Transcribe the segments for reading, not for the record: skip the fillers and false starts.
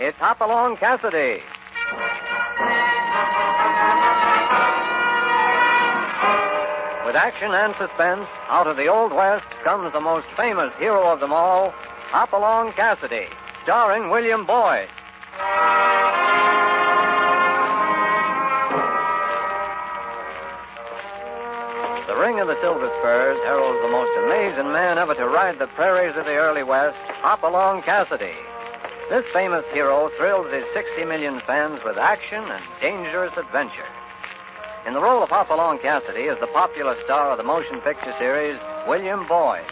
It's Hopalong Cassidy. With action and suspense, out of the Old West comes the most famous hero of them all, Hopalong Cassidy, starring William Boyd. The Ring of the Silver Spurs heralds the most amazing man ever to ride the prairies of the early West, Hopalong Cassidy. This famous hero thrills his 60 million fans with action and dangerous adventure. In the role of Hopalong Cassidy is the popular star of the motion picture series, William Boyd.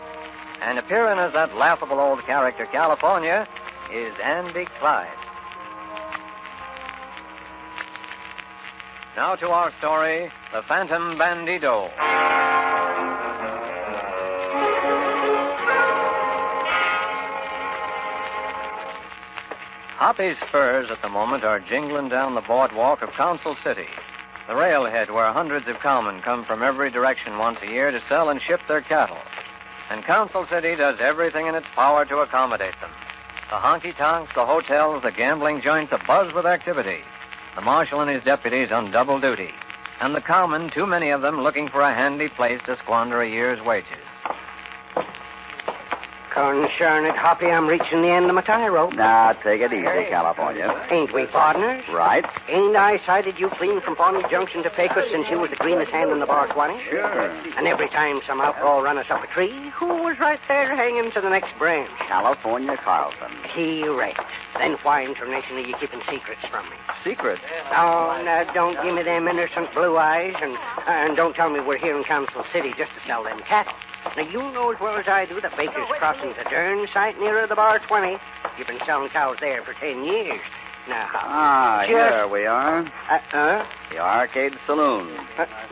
And appearing as that laughable old character, California, is Andy Clyde. Now to our story, The Phantom Bandito. Hoppy's spurs at the moment are jingling down the boardwalk of Council City, the railhead where hundreds of cowmen come from every direction once a year to sell and ship their cattle. And Council City does everything in its power to accommodate them. The honky-tonks, the hotels, the gambling joints abuzz with activity. The marshal and his deputies on double duty. And the cowmen, too many of them, looking for a handy place to squander a year's wages. Concern it, Hoppy, I'm reaching the end of my tie rope. Now, take it easy, California. Ain't we partners? Right. Ain't I sighted you clean from Pawnee Junction to Pecos since you was the greenest hand in the bar 20? Sure. And every time some outlaw run us up a tree, who was right there hanging to the next branch? California Carlson. Correct. Then why internationally you keeping secrets from me? Secrets? Oh, now, don't give me them innocent blue eyes, and don't tell me we're here in Council City just to sell them cattle. Now, you know as well as I do that Baker's Crossing's a darn sight nearer the bar 20. You've been selling cows there for 10 years. Now, here we are. The Arcade Saloon.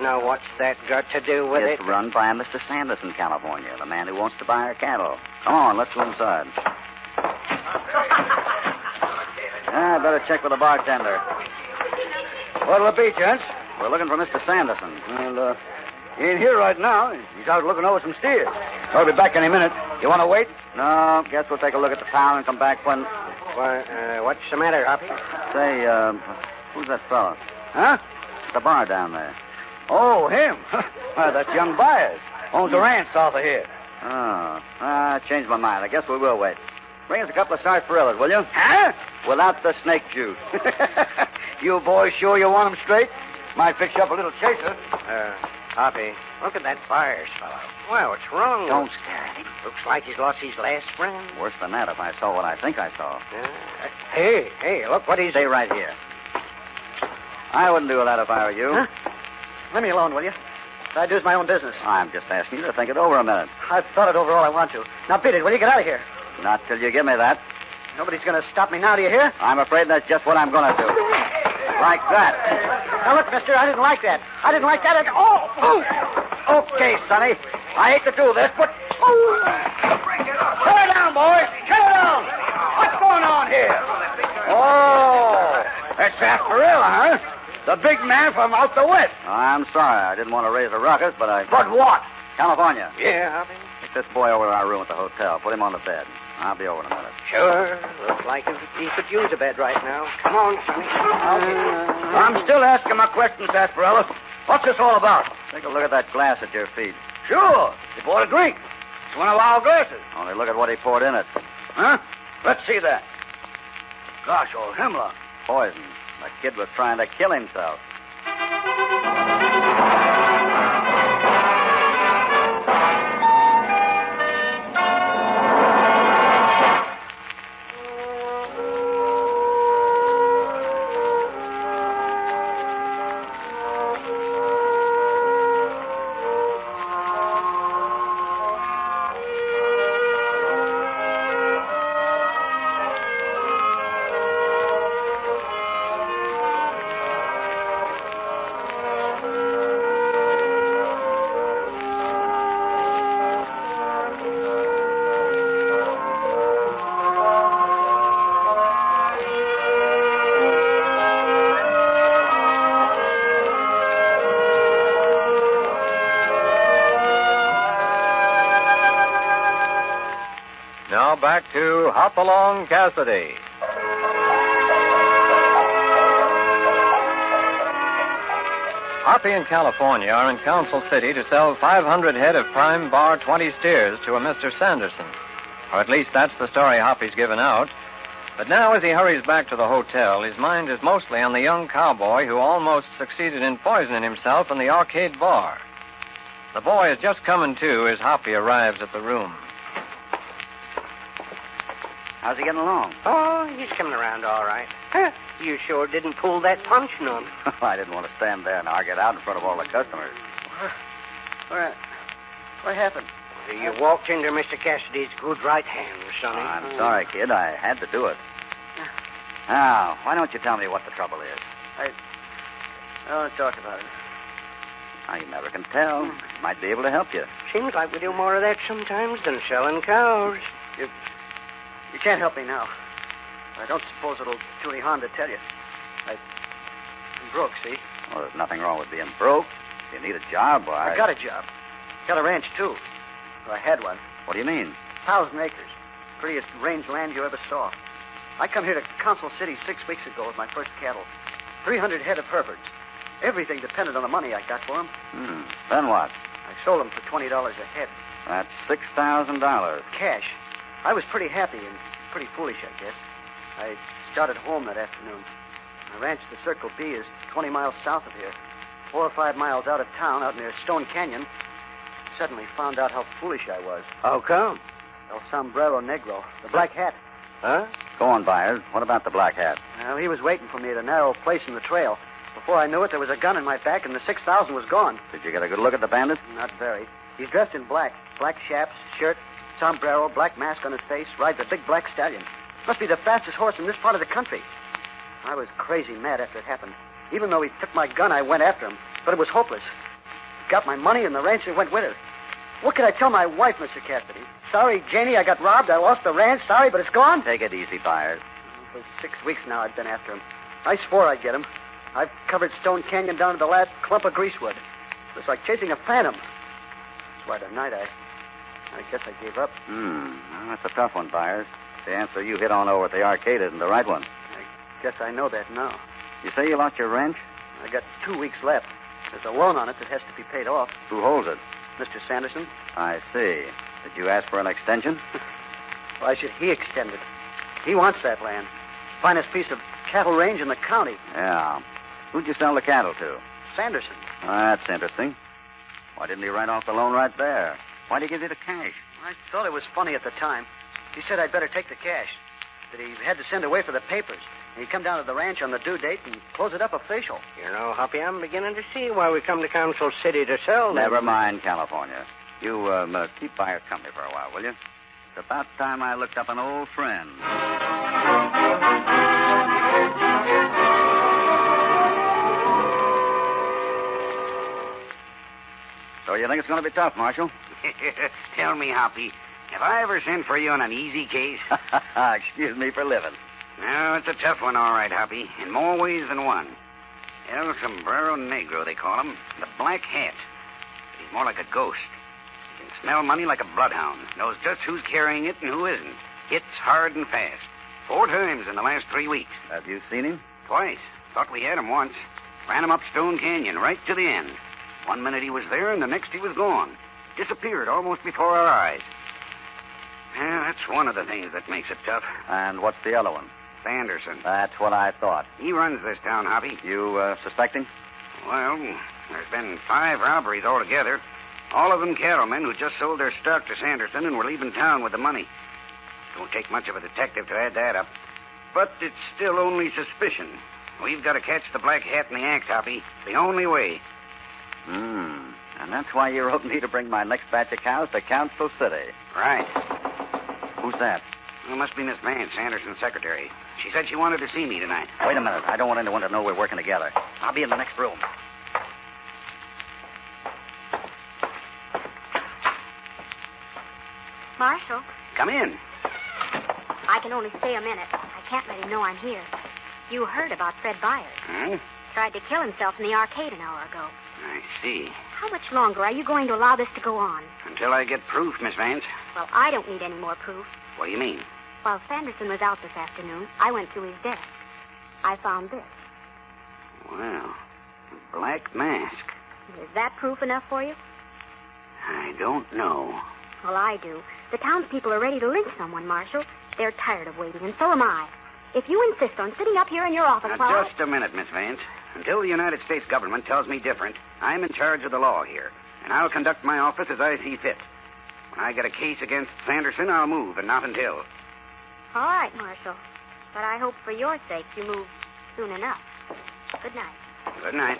Now, what's that got to do with It's run by Mr. Sanderson, California, the man who wants to buy our cattle. Come on, let's go inside. I better check with the bartender. What'll it be, gents? We're looking for Mr. Sanderson. Well, he ain't here right now. He's out looking over some steers. I'll be back any minute. You want to wait? No, guess we'll take a look at the town and come back when... Why, what's the matter, Hoppy? Say, who's that fellow? Huh? The bar down there. Oh, him. Well, that's young Byers. Owns a ranch south of here. Oh, I changed my mind. I guess we will wait. Bring us a couple of sarsaparillas, will you? Huh? Without the snake juice. You boys sure you want them straight? Might fix you up a little chaser. Hoppy, look at that Byers fellow. Well, what's wrong? Don't stare at him. Looks like he's lost his last friend. Worse than that if I saw what I think I saw. Hey, look what he's... Stay right here. I wouldn't do that if I were you. Huh? Let me alone, will you? I do's my own business. I'm just asking you to think it over a minute. I've thought it over all I want to. Now, beat it, will you? Get out of here. Not till you give me that. Nobody's going to stop me now, do you hear? I'm afraid that's just what I'm going to do. Like that. Now, look, mister, I didn't like that. I didn't like that at all. Oh. Okay, Sonny. I hate to do this, but... Shut it down, boys. Shut it down. What's going on here? Oh, that's sarsaparilla, huh? The big man from out the west. I'm sorry. I didn't want to raise a ruckus, but I... But what? California. Yeah, Hoppy. Take this boy over to our room at the hotel. Put him on the bed. I'll be over in a minute. Sure. Looks like he could use a bed right now. Come on, Sonny. I'm still asking my questions, sarsaparilla. What's this all about? Take a look at that glass at your feet. Sure. He bought a drink. It's one of our glasses. Only look at what he poured in it. Huh? Let's see that. Gosh, old hemlock. Poison. The kid was trying to kill himself. Now back to Hopalong Cassidy. Hoppy and California are in Council City to sell 500 head of prime bar 20 steers to a Mr. Sanderson. Or at least that's the story Hoppy's given out. But now, as he hurries back to the hotel, his mind is mostly on the young cowboy who almost succeeded in poisoning himself in the arcade bar. The boy is just coming to as Hoppy arrives at the room. How's he getting along? Oh, he's coming around all right. Huh. You sure didn't pull that punch on him. I didn't want to stand there and argue it out in front of all the customers. What happened? You walked into Mr. Cassidy's good right hand, Sonny. I'm sorry, kid. I had to do it. Now, why don't you tell me what the trouble is? I don't talk about it. Now, you never can tell. Might be able to help you. Seems like we do more of that sometimes than selling cows. You can't help me now. I don't suppose it'll do any harm to tell you. I'm broke, see? Well, there's nothing wrong with being broke. If you need a job, why... I got a job. Got a ranch, too. Well, I had one. What do you mean? 1,000 acres. Prettiest range land you ever saw. I come here to Council City 6 weeks ago with my first cattle. 300 head of Herefords. Everything depended on the money I got for them. Then what? I sold them for $20 a head. That's $6,000. Cash. I was pretty happy and pretty foolish, I guess. I started home that afternoon. My ranch, the Circle B, is 20 miles south of here. 4 or 5 miles out of town, out near Stone Canyon. Suddenly found out how foolish I was. How come? El Sombrero Negro, the black hat. Huh? Go on, Byers. What about the black hat? Well, he was waiting for me at a narrow place in the trail. Before I knew it, there was a gun in my back, and the 6,000 was gone. Did you get a good look at the bandit? Not very. He's dressed in black. Black chaps, shirt, sombrero, black mask on his face, rides a big black stallion. Must be the fastest horse in this part of the country. I was crazy mad after it happened. Even though he took my gun, I went after him. But it was hopeless. Got my money and the ranch and went with it. What could I tell my wife, Mr. Cassidy? Sorry, Janie, I got robbed. I lost the ranch. Sorry, but it's gone. Take it easy, Byers. For 6 weeks now, I've been after him. I swore I'd get him. I've covered Stone Canyon down to the last clump of greasewood. It's like chasing a phantom. That's why tonight I guess I gave up. Well, that's a tough one, Byers. The answer you hit on over at the arcade isn't the right one. I guess I know that now. You say you lost your ranch? I got 2 weeks left. There's a loan on it that has to be paid off. Who holds it? Mr. Sanderson? I see. Did you ask for an extension? Why should he extend it? He wants that land. Finest piece of cattle range in the county. Yeah. Who'd you sell the cattle to? Sanderson. That's interesting. Why didn't he write off the loan right there? Why'd he give you the cash? I thought it was funny at the time. He said I'd better take the cash. That he had to send away for the papers. He'd come down to the ranch on the due date and close it up official. You know, Hoppy, I'm beginning to see why we come to Council City to sell them. Never mind, California. You keep Byers company for a while, will you? It's about time I looked up an old friend. So you think it's going to be tough, Marshal? Tell me, Hoppy, have I ever sent for you on an easy case? Excuse me for living. No, it's a tough one, all right, Hoppy, in more ways than one. El Sombrero Negro, they call him. The Black Hat. He's more like a ghost. He can smell money like a bloodhound. Knows just who's carrying it and who isn't. Hits hard and fast. 4 times in the last 3 weeks. Have you seen him? Twice. Thought we had him once. Ran him up Stone Canyon right to the end. 1 minute he was there, and the next he was gone. Disappeared almost before our eyes. Well, that's one of the things that makes it tough. And what's the other one? Sanderson. That's what I thought. He runs this town, Hoppy. You suspect him? Well, there's been 5 robberies altogether. All of them cattlemen who just sold their stock to Sanderson and were leaving town with the money. Don't take much of a detective to add that up. But it's still only suspicion. We've got to catch the Black Hat in the act, Hoppy. The only way. And that's why you wrote me to bring my next batch of cows to Council City. Right. Who's that? Well, it must be Miss Vance, Sanderson's secretary. She said she wanted to see me tonight. Wait a minute. I don't want anyone to know we're working together. I'll be in the next room. Marshal, Come in. I can only stay a minute. I can't let him know I'm here. You heard about Fred Byers. Huh? Tried to kill himself in the arcade an hour ago. I see. How much longer are you going to allow this to go on? Until I get proof, Miss Vance. Well, I don't need any more proof. What do you mean? While Sanderson was out this afternoon, I went through his desk. I found this. Well, Black mask. Is that proof enough for you? I don't know. Well, I do. The townspeople are ready to lynch someone, Marshal. They're tired of waiting, and so am I. If you insist on sitting up here in your office Now, just a minute, Miss Vance. Until the United States government tells me different, I'm in charge of the law here, and I'll conduct my office as I see fit. When I get a case against Sanderson, I'll move, and not until. All right, Marshal. But I hope for your sake you move soon enough. Good night. Good night.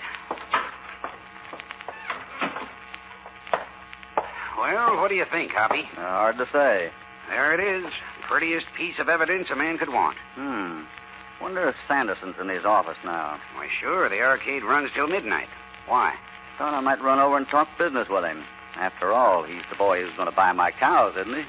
Well, what do you think, Hoppy? Hard to say. There it is. Prettiest piece of evidence a man could want. Wonder if Sanderson's in his office now. Why, sure. The arcade runs till midnight. Why? Thought I might run over and talk business with him. After all, he's the boy who's going to buy my cows, isn't he?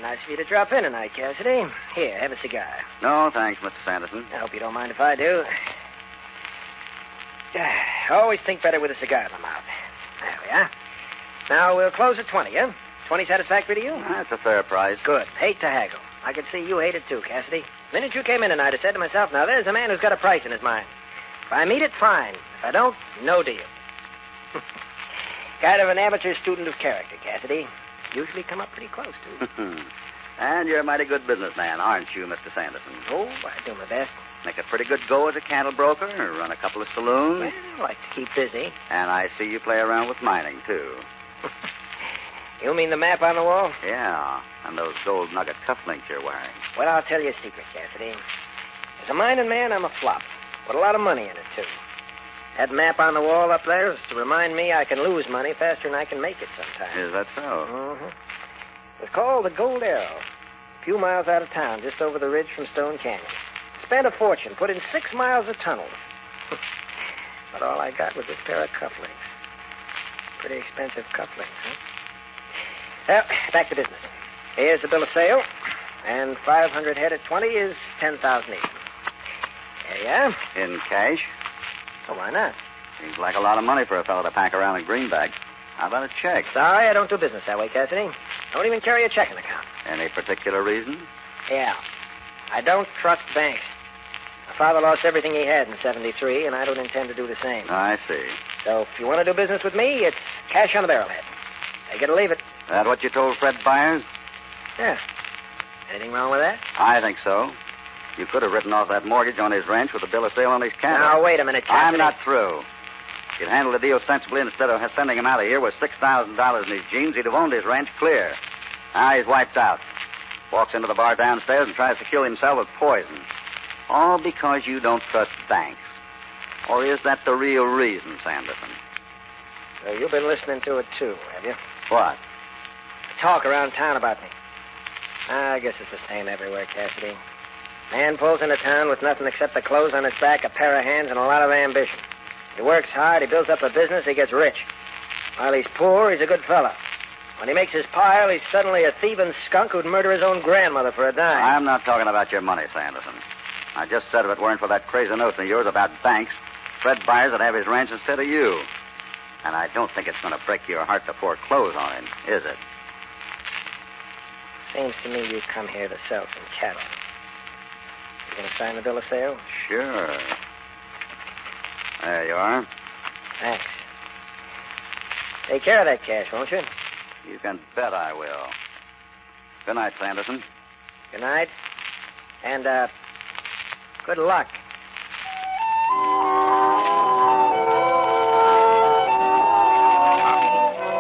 Nice of you to drop in tonight, Cassidy. Here, have a cigar. No, thanks, Mr. Sanderson. I hope you don't mind if I do. Always think better with a cigar in the mouth. There we are. Now, we'll close at 20, huh? 20 satisfactory to you? That's a fair price. Good. Hate to haggle. I could see you hate it, too, Cassidy. The minute you came in tonight, I said to myself, now, there's a man who's got a price in his mind. If I meet it, fine. If I don't, no deal. Kind of an amateur student of character, Cassidy. Usually come up pretty close, too. And you're a mighty good businessman, aren't you, Mr. Sanderson? Oh, I do my best. Make a pretty good go as a cattle broker, run a couple of saloons. Well, I like to keep busy. And I see you play around with mining, too. You mean the map on the wall? Yeah, and those gold nugget cufflinks you're wearing. Well, I'll tell you a secret, Cassidy. As a mining man, I'm a flop. Put a lot of money in it, too. That map on the wall up there is to remind me I can lose money faster than I can make it sometimes. Is that so? Mm-hmm. It's called the Gold Arrow. A few miles out of town, just over the ridge from Stone Canyon. Spent a fortune, put in 6 miles of tunnels. But all I got was this pair of cufflinks. Pretty expensive cufflinks, huh? Well, back to business. Here's the bill of sale. And 500 head at 20 is 10,000 even. There you are. In cash? Oh, why not? Seems like a lot of money for a fellow to pack around in greenback. How about a check? Sorry, I don't do business that way, Cassidy. Don't even carry a checking account. Any particular reason? Yeah. I don't trust banks. My father lost everything he had in 73, and I don't intend to do the same. I see. So if you want to do business with me, it's cash on the barrelhead. Take it or leave it. That what you told Fred Byers? Yeah. Anything wrong with that? I think so. You could have written off that mortgage on his ranch with a bill of sale on his cattle. Now, wait a minute, Cassidy. I'm not through. If you'd handled the deal sensibly instead of sending him out of here with $6,000 in his jeans, he'd have owned his ranch clear. Now he's wiped out. Walks into the bar downstairs and tries to kill himself with poison. All because you don't trust banks. Or is that the real reason, Sanderson? So you've been listening to it, too, have you? What? Talk around town about me. I guess it's the same everywhere, Cassidy. Man pulls into town with nothing except the clothes on his back, a pair of hands, and a lot of ambition. He works hard, he builds up a business, he gets rich. While he's poor, he's a good fella. When he makes his pile, he's suddenly a thieving skunk who'd murder his own grandmother for a dime. I'm not talking about your money, Sanderson. I just said if it weren't for that crazy notion of yours about banks, Fred Byers would have his ranch instead of you. And I don't think it's going to break your heart to foreclose on him, is it? Seems to me you come here to sell some cattle. You going to sign the bill of sale? Sure. There you are. Thanks. Take care of that cash, won't you? You can bet I will. Good night, Sanderson. Good night. And, good luck.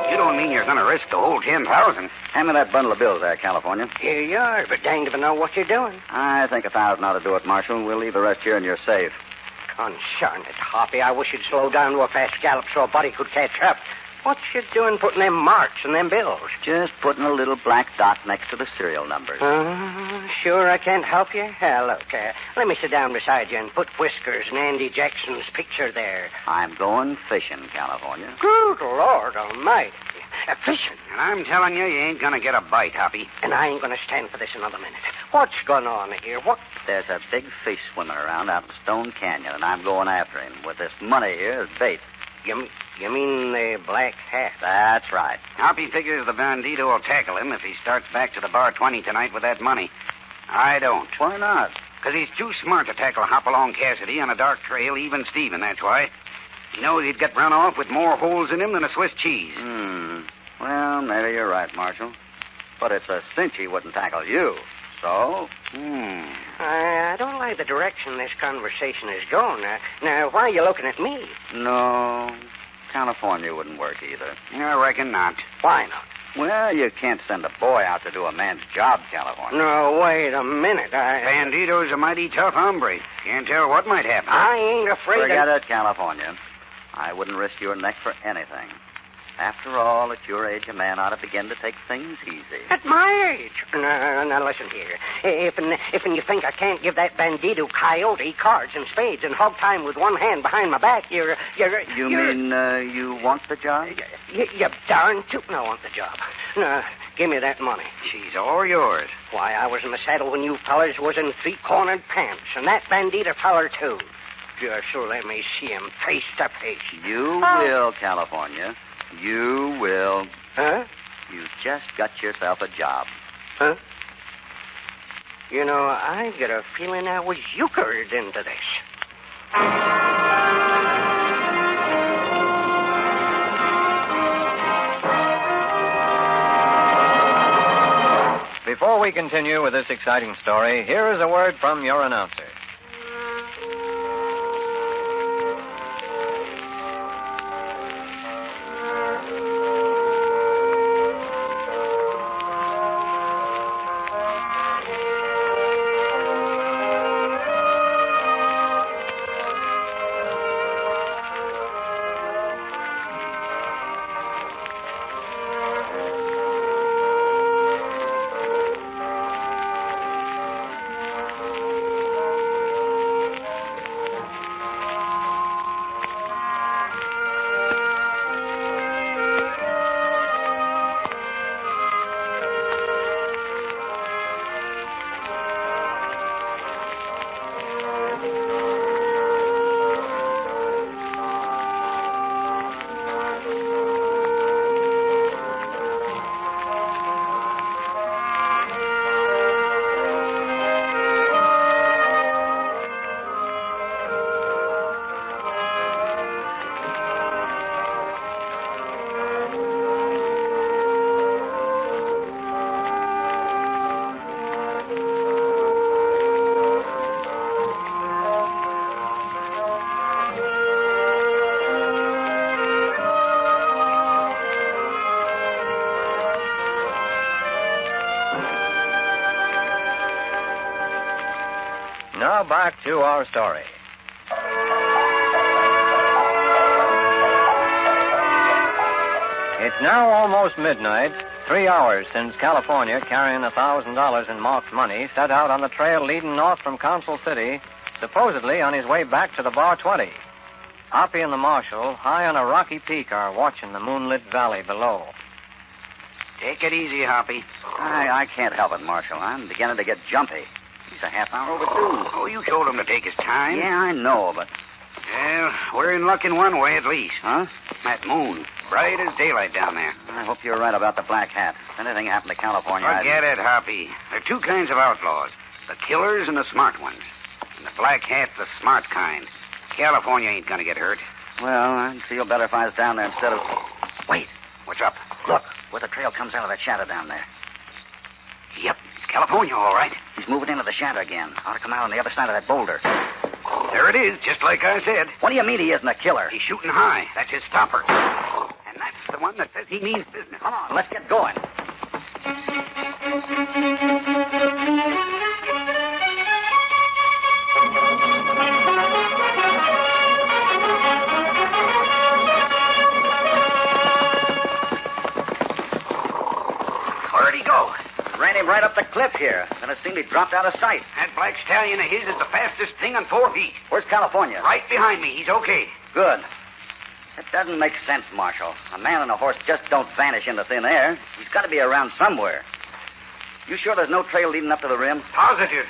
You don't mean you're going to risk the whole 10,000? Hand me that bundle of bills there, California. Here you are, but danged if I know what you're doing. I think 1,000 ought to do it, Marshal. We'll leave the rest here in your safe. Concern it, Hoppy. I wish you'd slow down to a fast gallop so a body could catch up. What you doing putting them marks in them bills? Just putting a little black dot next to the serial numbers. Sure I can't help you? Look, let me sit down beside you and put Whiskers and Andy Jackson's picture there. I'm going fishing, California. Good Lord Almighty. Fishing. And I'm telling you, you ain't going to get a bite, Hoppy. And I ain't going to stand for this another minute. What's going on here? What? There's a big fish swimming around out in Stone Canyon, and I'm going after him with this money here as bait. You mean the black hat? That's right. Hoppy figures the Bandito will tackle him if he starts back to the bar 20 tonight with that money. I don't. Why not? Because he's too smart to tackle Hopalong Cassidy on a dark trail, even Steven, that's why. He knows he'd get run off with more holes in him than a Swiss cheese. Well, maybe you're right, Marshal. But it's a cinch he wouldn't tackle you. So? I don't like the direction this conversation is going. Now, why are you looking at me? No. California wouldn't work either. I reckon not. Why not? Well, you can't send a boy out to do a man's job, California. No, wait a minute. Bandito's a mighty tough hombre. Can't tell what might happen. I ain't afraid Forget it, California. I wouldn't risk your neck for anything. After all, at your age, a man ought to begin to take things easy. At my age? Now, listen here. If you think I can't give that Bandito coyote cards and spades and hog time with one hand behind my back, You mean you want the job? You darn tootin' I want the job. Now, give me that money. She's all yours. Why, I was in the saddle when you fellers was in three-cornered pants, and that Bandito feller, too. Just let me see him face to face. You will, California. You will. Huh? You just got yourself a job. Huh? You know, I get a feeling I was euchred into this. Before we continue with this exciting story, here is a word from your announcer. Now back to our story. It's now almost midnight, 3 hours since California, carrying $1,000 in marked money, set out on the trail leading north from Council City, supposedly on his way back to the Bar 20. Hoppy and the marshal, high on a rocky peak, are watching the moonlit valley below. Take it easy, Hoppy. I can't help it, Marshal. I'm beginning to get jumpy. He's a half hour overdue. Oh, you told him to take his time. Yeah, I know, but... Well, we're in luck in one way at least. Huh? That moon. Bright as daylight down there. I hope you're right about the black hat. If anything happened to California, Forget it, Hoppy. There are two kinds of outlaws. The killers and the smart ones. And the black hat, the smart kind. California ain't gonna get hurt. Well, I'd feel better if I was down there instead of... Wait. What's up? Look, where the trail comes out of that shadow down there. Yep, it's California, all right. He's moving into the shadow again. Ought to come out on the other side of that boulder. There it is, just like I said. What do you mean he isn't a killer? He's shooting high. That's his stopper. And that's the one that says he means business. Come on, let's get going. Where'd he go? Ran him right up the cliff here. Then it seemed he dropped out of sight. That black stallion of his is the fastest thing on 4 feet. Where's California? Right behind me. He's okay. Good. It doesn't make sense, Marshal. A man and a horse just don't vanish into thin air. He's got to be around somewhere. You sure there's no trail leading up to the rim? Positive.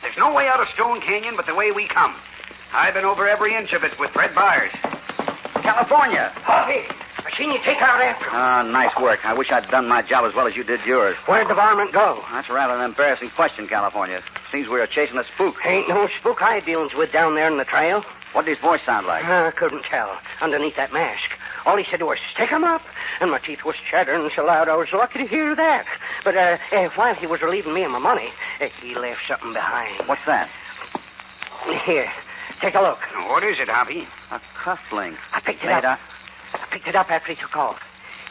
There's no way out of Stone Canyon but the way we come. I've been over every inch of it with Fred Byers. California. Hoppy, I seen you take out after him. Ah, nice work. I wish I'd done my job as well as you did yours. Where'd the varmint go? That's rather an embarrassing question, California. Seems we were chasing a spook. Ain't no spook I dealings with down there in the trail. What did his voice sound like? I couldn't tell. Underneath that mask. All he said was, stick 'em up. And my teeth was chattering so loud I was lucky to hear that. But while he was relieving me of my money, he left something behind. What's that? Here, take a look. What is it, Hoppy? A cufflink. I picked it up. I picked it up after he took off.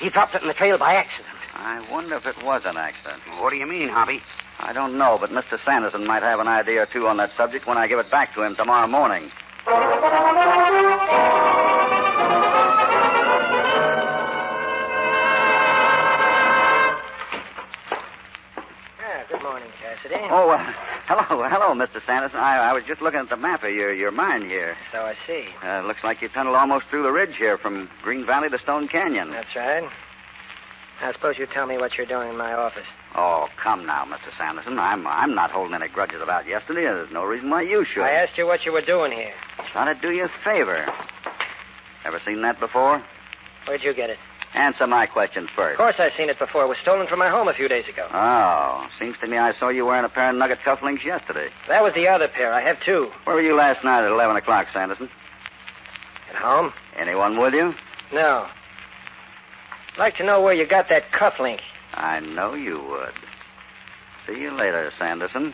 He dropped it in the trail by accident. I wonder if it was an accident. What do you mean, Hoppy? I don't know, but Mr. Sanderson might have an idea or two on that subject when I give it back to him tomorrow morning. Good morning, Cassidy. Oh, hello, Mr. Sanderson. I was just looking at the map of your mine here. So I see. Looks like you tunneled almost through the ridge here from Green Valley to Stone Canyon. That's right. Now, suppose you tell me what you're doing in my office. Oh, come now, Mr. Sanderson. I'm not holding any grudges about yesterday. There's no reason why you should. I asked you what you were doing here. Trying to do you a favor. Ever seen that before? Where'd you get it? Answer my question Of first. course I've seen it before. It was stolen from my home a few days ago. Oh, seems to me I saw you wearing a pair of nugget cufflinks yesterday. That was the other pair. I have two. Where were you last night at 11 o'clock, Sanderson? At home? Anyone with you? No. I'd like to know where you got that cufflink. I know you would. See you later, Sanderson.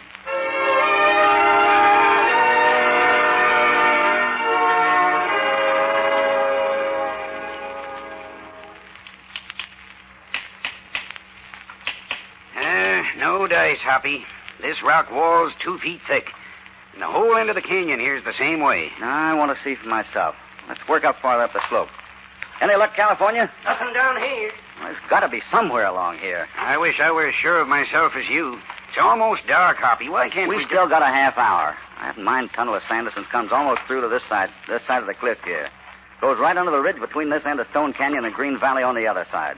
No dice, Hoppy. This rock wall's 2 feet thick. And the whole end of the canyon here's the same way. Now, I want to see for myself. Let's work up farther up the slope. Any luck, California? Nothing down here. Well, there's got to be somewhere along here. I wish I were as sure of myself as you. It's almost dark, Hoppy. Why can't we... We still got a half hour. That mine tunnel of Sanderson's comes almost through to this side of the cliff here. Goes right under the ridge between this end of Stone Canyon and Green Valley on the other side.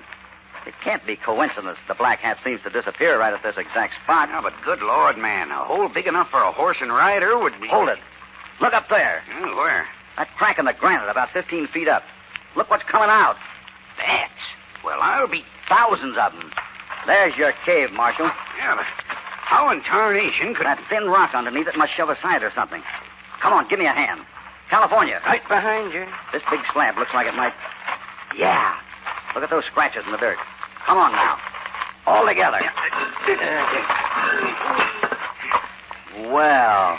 It can't be coincidence the black hat seems to disappear right at this exact spot. Oh, but good Lord, man. A hole big enough for a horse and rider would be... Hold it. Look up there. Oh, where? That crack in the granite about 15 feet up. Look what's coming out. Bats. Well, I'll be... Thousands of them. There's your cave, Marshal. Yeah, but how in tarnation could... That thin rock underneath it must shove aside or something. Come on, give me a hand. California. Right behind you. This big slab looks like it might... Yeah. Look at those scratches in the dirt. Come on now. All together. Well,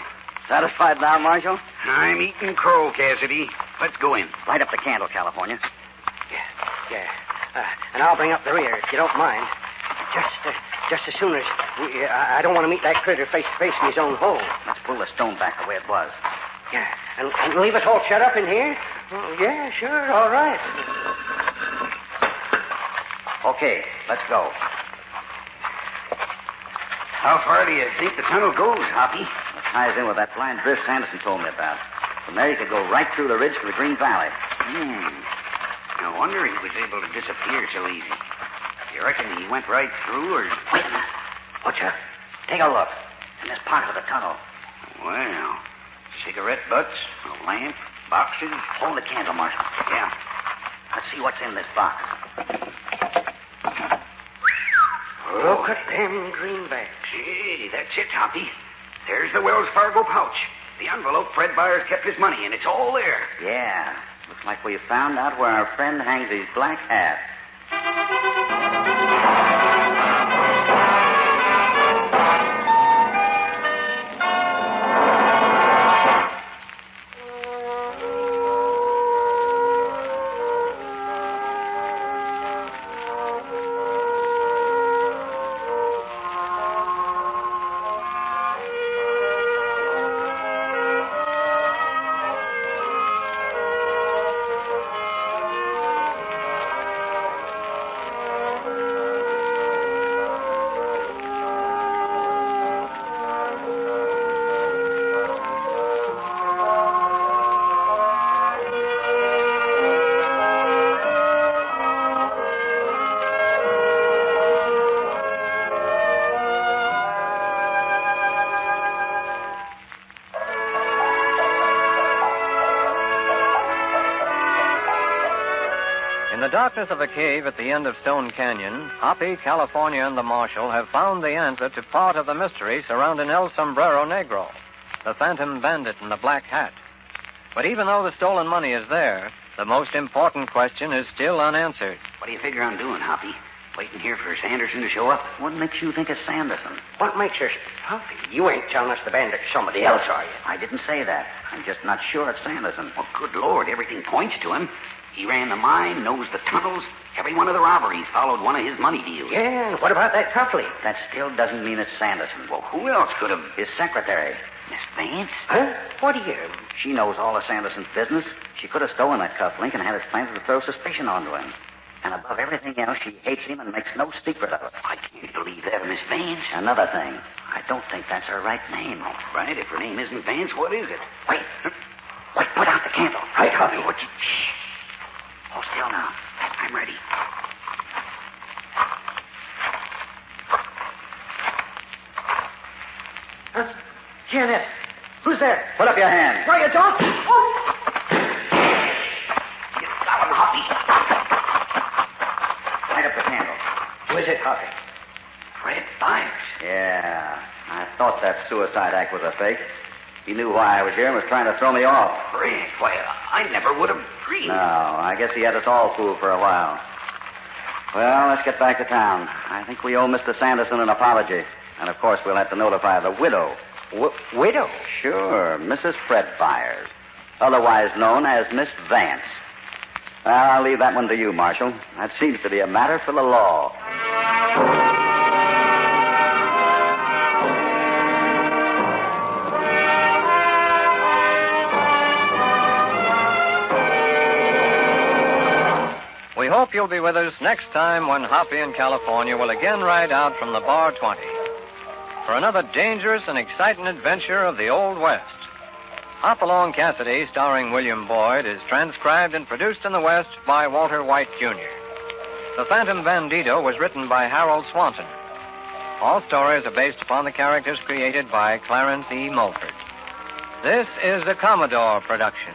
satisfied now, Marshal? I'm eating crow, Cassidy. Let's go in. Light up the candle, California. Yeah. And I'll bring up the rear, if you don't mind. Just as soon as... I don't want to meet that critter face to face in his own hole. Let's pull the stone back the way it was. Yeah. And leave us all shut up in here? Oh, yeah, sure, all right. Okay, let's go. How far do you think the tunnel goes, Hoppy? It ties in with that blind drift Sanderson told me about. From there, you could go right through the ridge to the Green Valley. No wonder he was able to disappear so easy. You reckon he went right through, or... Wait a minute. Butcher, take a look. In this pocket of the tunnel. Well, cigarette butts, a lamp, boxes. Hold the candle, Marshal. Yeah. Let's see what's in this box. Look at them greenbacks. Gee, that's it, Hoppy. There's the Wells Fargo pouch. The envelope Fred Byers kept his money in. It's all there. Yeah. Looks like we found out where our friend hangs his black hat. the darkness of a cave at the end of Stone Canyon, Hoppy, California, and the marshal have found the answer to part of the mystery surrounding El Sombrero Negro, the phantom bandit in the black hat. But even though the stolen money is there, the most important question is still unanswered. What do you figure on doing, Hoppy? Waiting here for Sanderson to show up? What makes you think it's Sanderson? What makes her... Hoppy, you ain't telling us the bandit's somebody else, are you? I didn't say that. I'm just not sure it's Sanderson. Well, good Lord, everything points to him. He ran the mine, knows the tunnels. Every one of the robberies followed one of his money deals. Yeah, and what about that cufflink? That still doesn't mean it's Sanderson. Well, who else could have... His secretary. Miss Vance? Huh? What do you... She knows all of Sanderson's business. She could have stolen that cufflink and had it planted to throw suspicion onto him. And above everything else, she hates him and makes no secret of it. I can't believe that, Miss Vance. Another thing, I don't think that's her right name. All right, if her name isn't Vance, what is it? Wait. Wait, put out the candle. Right, Hoppy. Shh. Hold still now. I'm ready. Janet, who's there? Put up your hand. No, you don't. Oh! You got him, Hoppy. Light up the candle. Who is it, Hoppy? Fred Byers. Yeah, I thought that suicide act was a fake. He knew why I was here and was trying to throw me off. Fred, why, I never would have dreamed. No, I guess he had us all fooled for a while. Well, let's get back to town. I think we owe Mr. Sanderson an apology. And, of course, we'll have to notify the widow. Widow? Sure, Mrs. Fred Byers, otherwise known as Miss Vance. Well, I'll leave that one to you, Marshal. That seems to be a matter for the law. We hope you'll be with us next time when Hoppy in California will again ride out from the Bar 20 for another dangerous and exciting adventure of the Old West. Hopalong Cassidy, starring William Boyd, is transcribed and produced in the West by Walter White, Jr. The Phantom Bandito was written by Harold Swanton. All stories are based upon the characters created by Clarence E. Mulford. This is a Commodore production.